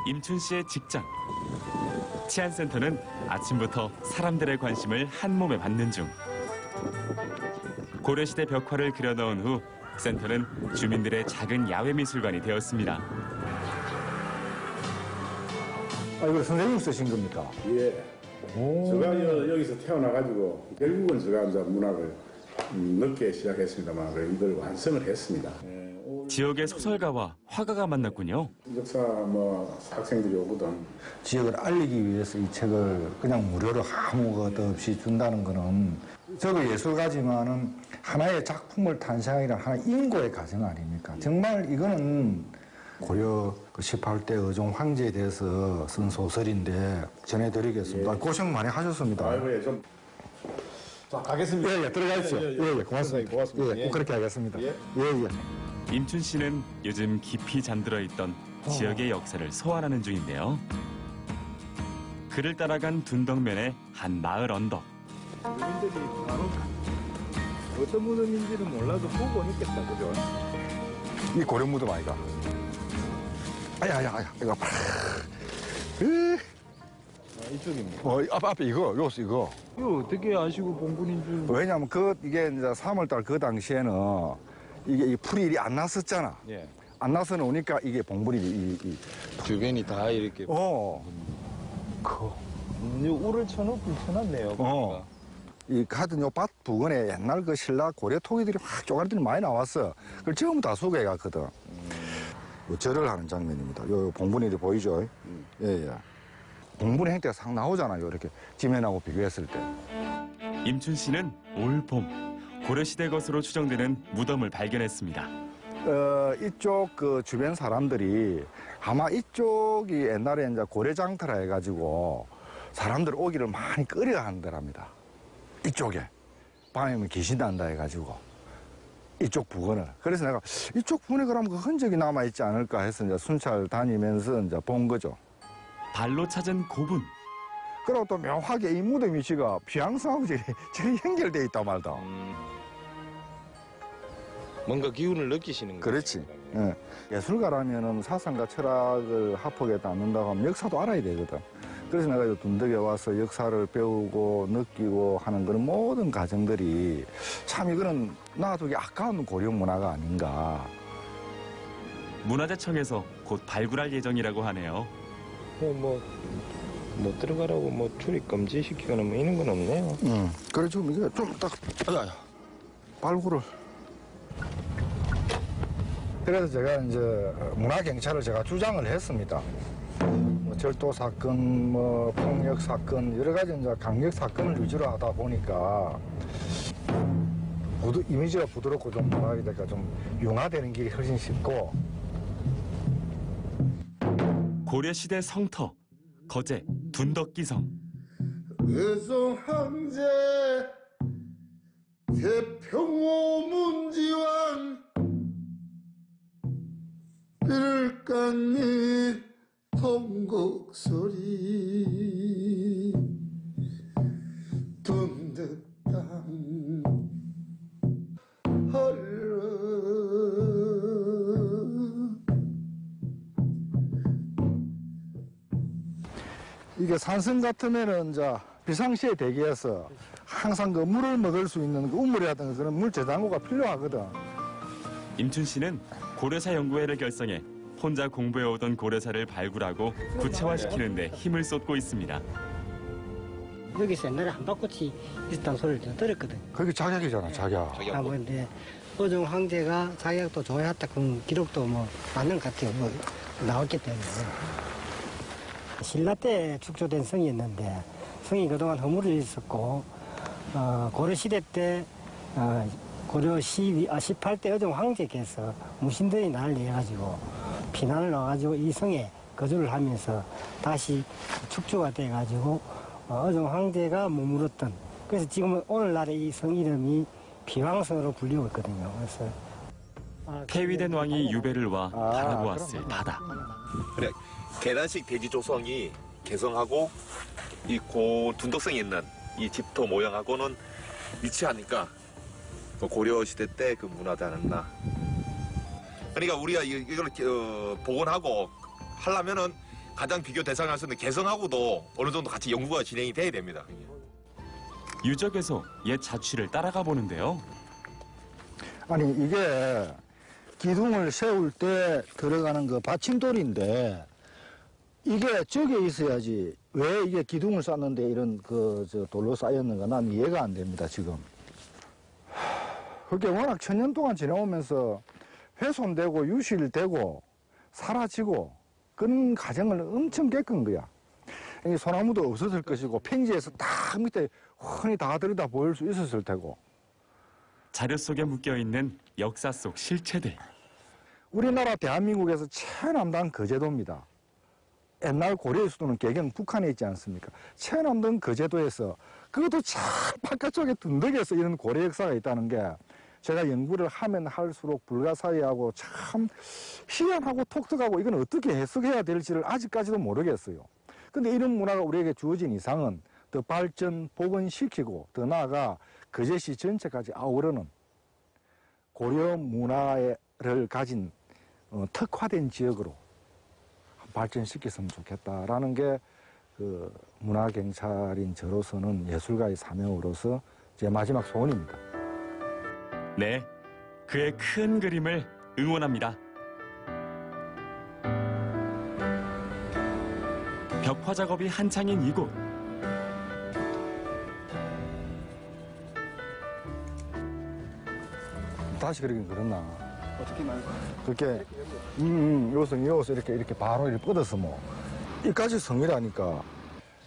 임춘 씨의 직장. 치안센터는 아침부터 사람들의 관심을 한 몸에 받는 중. 고려시대 벽화를 그려넣은 후 센터는 주민들의 작은 야외 미술관이 되었습니다. 이거 선생님 쓰신 겁니까? 예. 제가 여기서 태어나가지고 결국은 제가 이제 문학을 늦게 시작했습니다만 이걸 완성을 했습니다. 지역의 소설가와 화가가 만났군요. 역사 학생들이 오거든. 지역을 알리기 위해서 이 책을 그냥 무료로 아무것도 없이 준다는 거는 저거 예술가지만은 하나의 작품을 탄생하기란 하나의 인고의 과정 아닙니까? 정말 이거는 고려 18대 의종 황제에 대해서 쓴 소설인데 전해드리겠습니다. 예. 고생 많이 하셨습니다. 아이고, 예, 좀. 자, 가겠습니다. 예, 들어가십시오. 예, 고맙습니다. 고맙습니다. 꼭 그렇게 하겠습니다. 예. 임춘 씨는 요즘 깊이 잠들어 있던 지역의 역사를 소환하는 중인데요. 그를 따라간 둔덕면의 한 마을 언덕. 주민들이 바로 어떤 무덤인지는 몰라도 보고 했겠다, 그죠? 이 고려 무덤 아이가? 아야, 이거 봐. 이쪽입니다. 앞에 이거. 이거 어떻게 아시고 봉분인 줄? 왜냐면 이게 이제 3월달 그 당시에는 이게 이 풀이 안 났었잖아. 예. 안 나서 오니까 이게 봉분이 주변이 다 이렇게. 이 울을 쳐놨네요. 하여튼 요 밭 부근에 옛날 그 신라 고려 토기들이 확 쪼가리들이 많이 나왔어. 그걸 전부 다 수거해 갔거든. 요 절을 하는 장면입니다. 요 봉분이 보이죠? 예. 봉분의 형태가 싹 나오잖아요. 이렇게 지면하고 비교했을 때. 임춘 씨는 올 봄 고려시대 것으로 추정되는 무덤을 발견했습니다. 이쪽 그 주변 사람들이 아마 이쪽이 옛날에 이제 고려장터라 해가지고 사람들 오기를 많이 꺼려한다랍니다. 이쪽에 밤에면 귀신 난다 해가지고 이쪽 부근을. 그래서 내가 이쪽 부근에 그러면 그 흔적이 남아있지 않을까 해서 이제 순찰 다니면서 이제 본 거죠. 발로 찾은 고분. 그리고 또 묘하게 이 무덤 위치가 비양성하고 저리 연결돼 있다 말다. 뭔가 기운을 느끼시는 거예요. 그렇지. 예. 예술가라면은 사상과 철학을 합하게 담는다고 하면 역사도 알아야 되거든. 그래서 내가 이 둔덕에 와서 역사를 배우고 느끼고 하는 그런 모든 과정들이 참 이거는 놔두기 아까운 고려 문화가 아닌가. 문화재청에서 곧 발굴할 예정이라고 하네요. 못 들어가라고 출입 금지시키거나 이런 건 없네요. 그래 지금 이게 좀 딱 발굴을. 그래서 제가 이제 문화경찰을 제가 주장을 했습니다. 절도 사건, 폭력 사건, 여러 가지 이제 강력 사건을 위주로 하다 보니까 이미지가 부드럽고 좀 뭐라 될까 좀 융화되는 길이 훨씬 쉽고. 고려시대 성터, 거제, 둔덕기성. 의종 황제 태평호 문지왕 일간이 통곡소리 둔덕당 헐러 이게 산성 같으면은 이제 비상시에 대기해서 항상 그 물을 먹을 수 있는 그 우물이라든가 그런 물 저장고가 필요하거든. 임춘 씨는 고려사 연구회를 결성해 혼자 공부해오던 고려사를 발굴하고 구체화시키는 데 힘을 쏟고 있습니다. 여기서 옛날에 한박꽃이 있었다는 소리를 제가 들었거든. 그게 작약이잖아, 작약. 근데 의종 황제가 작약도 좋아했다 그런 기록도 맞는 것 같아요. 나왔기 때문에. 신라 때 축조된 성이었는데 성이 그동안 허물을 있었고 고려시대 때 고려 18대 의종 황제께서 무신들이 난리해가지고 피난을 와가지고 이 성에 거주를 하면서 다시 축조가 돼가지고 의종 황제가 머물렀던, 그래서 지금은 오늘날의 이 성 이름이 비왕성으로 불리고 있거든요. 그래서 폐위된 왕이 유배를 와 바라보았을 바다. 그래, 계란식 대지 조성이 개성하고 이 고 둔덕성이 있는 이 집터 모양하고는 일치하니까 고려 시대 때 그 문화지 않았나. 그러니까 우리가 이걸 복원하고 하려면은 가장 비교 대상할 수 있는 개성하고도 어느 정도 같이 연구가 진행이 돼야 됩니다. 유적에서 옛 자취를 따라가 보는데요. 아니 이게 기둥을 세울 때 들어가는 그 받침돌인데 이게 저게 있어야지 왜 이게 기둥을 쌓는데 이런 저 돌로 쌓였는가 난 이해가 안 됩니다 지금. 그게 워낙 천년 동안 지나오면서 훼손되고 유실되고 사라지고 그런 과정을 엄청 겪은 거야. 이 소나무도 없었을 것이고 평지에서 딱 밑에 훤히 다 들여다 보일 수 있었을 테고. 자료 속에 묶여있는 역사 속 실체들. 우리나라 대한민국에서 최남단 거제도입니다. 옛날 고려의 수도는 개경 북한에 있지 않습니까? 최남단 거제도에서 그것도 참 바깥쪽에 둔덕에서 이런 고려 역사가 있다는 게 제가 연구를 하면 할수록 불가사의하고 참 희한하고 독특하고 이건 어떻게 해석해야 될지를 아직까지도 모르겠어요. 근데 이런 문화가 우리에게 주어진 이상은 더 발전, 복원시키고 더 나아가 거제시 전체까지 아우르는 고려 문화를 가진 특화된 지역으로 발전시켰으면 좋겠다라는 게 그 문화경찰인 저로서는 예술가의 사명으로서 제 마지막 소원입니다. 네, 그의 큰 그림을 응원합니다. 벽화 작업이 한창인 이곳. 다시 그러긴 그렇나. 어떻게 말고? 그렇게, 여기서 이렇게 바로 이렇게 뻗어서 뭐. 이까지 성이라니까.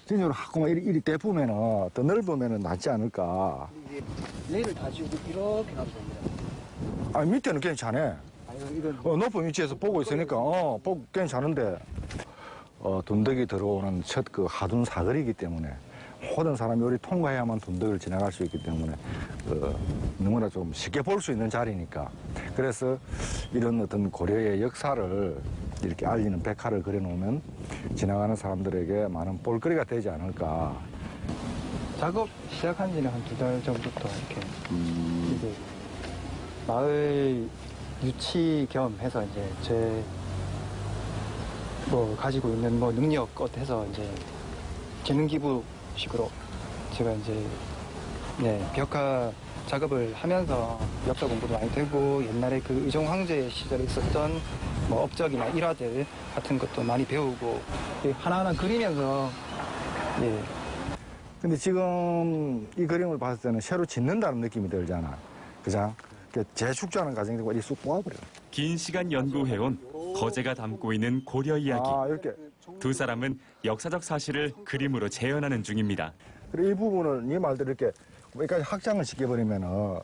진짜로 하고만 이리 대보면은, 더 넓으면은 낫지 않을까. 이게 레일을 다 지우고 이렇게 가면 됩니다. 아니, 밑에는 괜찮아. 아니, 이런. 높은 위치에서 보고 있으니까, 보고 괜찮은데. 둔덕이 들어오는 첫 그 하둔 사거리이기 때문에 모든 사람이 여기 통과해야만 둔덕을 지나갈 수 있기 때문에 너무나 좀 쉽게 볼 수 있는 자리니까 그래서 이런 어떤 고려의 역사를 이렇게 알리는 백화를 그려놓으면 지나가는 사람들에게 많은 볼거리가 되지 않을까. 작업 시작한 지는 한 2달 전부터 이렇게 이제 마을 유치 겸 해서 이제 제 가지고 있는 능력껏 해서 이제 재능 기부식으로 제가 이제 벽화 작업을 하면서 역사 공부도 많이 되고 옛날에 그 의종 황제 시절에 있었던 업적이나 일화들 같은 것도 많이 배우고 하나하나 그리면서 근데 지금 이 그림을 봤을 때는 새로 짓는다는 느낌이 들잖아. 그죠? 재축조하는 과정이 되고 쑥 뽑아버려. 긴 시간 연구해온 거제가 담고 있는 고려 이야기. 이렇게. 두 사람은 역사적 사실을 그림으로 재현하는 중입니다. 그리고 이 부분을 네 말대로 이렇게 여기까지 확장을 시켜버리면은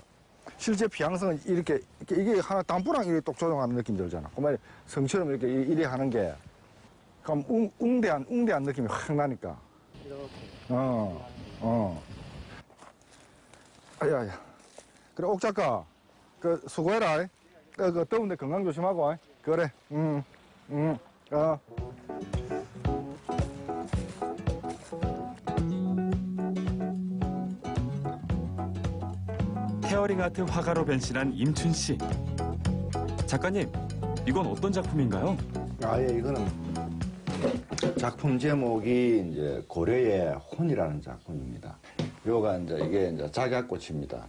실제 피양성은 이렇게 이게 하나 단부랑 이렇게 똑 조정하는 느낌 들잖아. 그만 성처럼 이렇게 하는 게 그럼 웅대한 느낌이 확 나니까. 이렇게. 아야야. 그래 옥 작가 수고해라. 그 더운데 건강 조심하고. 그래. 테어링 아트 화가로 변신한 임춘 씨. 작가님, 이건 어떤 작품인가요? 이거는 작품 제목이 이제 고려의 혼이라는 작품입니다. 요가 이게 작약꽃입니다.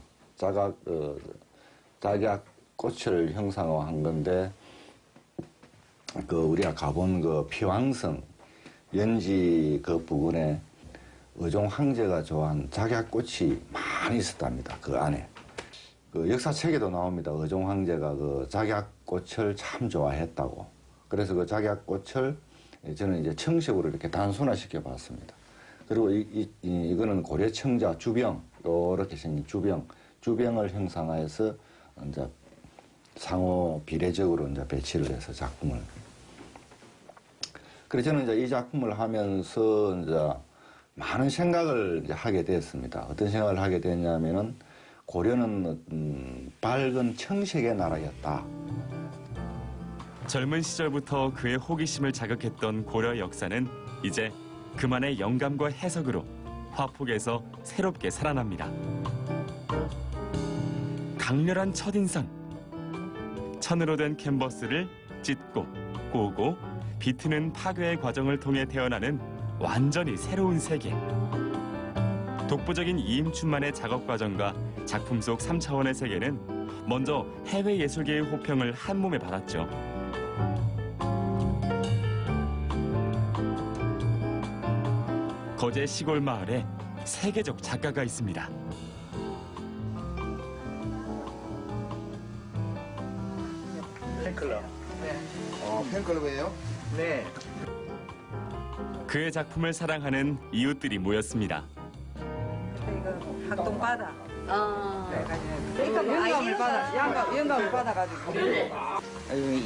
작약꽃을 형상화한 건데, 우리가 가본 피왕성 연지 부근에 의종 황제가 좋아한 작약꽃이 많이 있었답니다. 그 안에. 역사책에도 나옵니다. 의종 황제가 작약꽃을 참 좋아했다고. 그래서 그 작약꽃을 저는 이제 청식으로 이렇게 단순화시켜 봤습니다. 그리고 이거는 고려청자 주병, 이렇게 생긴 주병을 형상화해서 이제 상호 비례적으로 이제 배치를 해서 작품을. 그래서 저는 이제 이 작품을 하면서 이제 많은 생각을 이제 하게 됐습니다. 어떤 생각을 하게 됐냐면은 고려는 밝은 청색의 나라였다. 젊은 시절부터 그의 호기심을 자극했던 고려 역사는 이제 그만의 영감과 해석으로 화폭에서 새롭게 살아납니다. 강렬한 첫인상. 천으로 된 캔버스를 찢고 꼬고 비트는 파괴의 과정을 통해 태어나는 완전히 새로운 세계. 독보적인 이임춘만의 작업 과정과 작품 속 3차원의 세계는 먼저 해외 예술계의 호평을 한 몸에 받았죠. 거제 시골 마을에 세계적 작가가 있습니다. 팬클럽. 팬클럽이에요? 네. 그의 작품을 사랑하는 이웃들이 모였습니다. 학동바다. 영감을 받아가지고.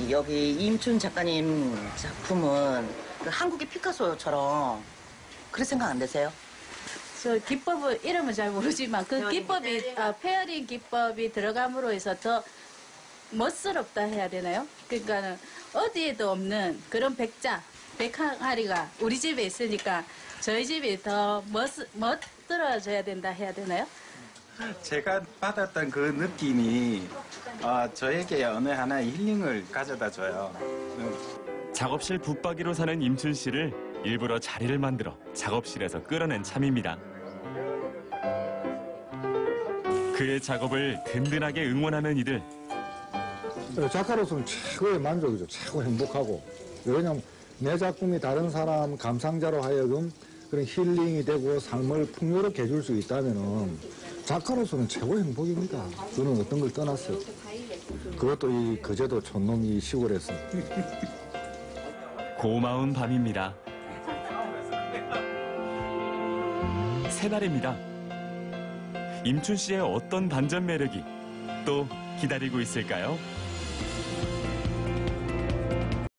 여기 이임춘 작가님 작품은 그 한국의 피카소처럼 그렇게 생각 안 되세요? 저 기법을 이름은 잘 모르지만 그 기법이 페어링 기법이 들어감으로 해서 더 멋스럽다 해야 되나요? 그러니까는 어디에도 없는 그런 백항아리가 우리 집에 있으니까 저희 집이 더 멋들어져야 된다 해야 되나요? 제가 받았던 그 느낌이 저에게 어느 하나의 힐링을 가져다 줘요. 작업실 붙박이로 사는 임춘 씨를 일부러 자리를 만들어 작업실에서 끌어낸 참입니다. 그의 작업을 든든하게 응원하는 이들. 작가로서는 최고의 만족이죠. 최고 행복하고. 왜냐하면 내 작품이 다른 사람 감상자로 하여금 그런 힐링이 되고 삶을 풍요롭게 해줄 수 있다면은 작가로서는 최고 행복입니다. 저는 어떤 걸 떠났어요. 그것도 이 거제도 촌놈 이 시골에서. 고마운 밤입니다. 새날입니다. 임춘 씨의 어떤 반전 매력이 또 기다리고 있을까요?